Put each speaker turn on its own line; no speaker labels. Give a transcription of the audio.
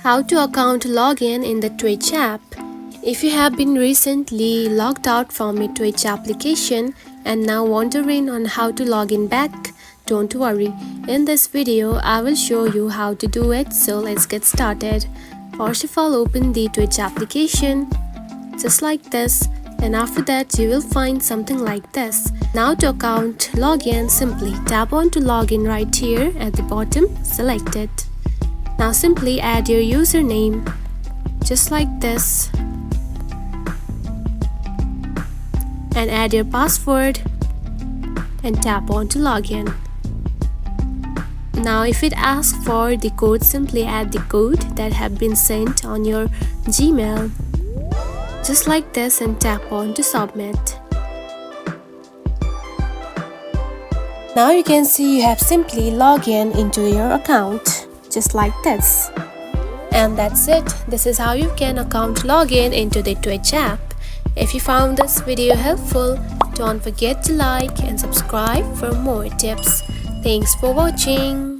How to account login in the Twitch app. If you have been recently logged out from a Twitch application and now wondering on how to log in back, don't worry. In this video, I will show you how to do it, so let's get started. First of all, open the Twitch application, just like this, and after that you will find something like this. Now to account login, simply tap on to login right here at the bottom, select it. Now simply add your username, just like this, and add your password and tap on to login. Now if it asks for the code, simply add the code that have been sent on your Gmail, just like this, and tap on to submit. Now you can see you have simply logged in into your account, just like this. And that's it. This is how you can account login into the Twitch app. If you found this video helpful, don't forget to like and subscribe for more tips. Thanks for watching.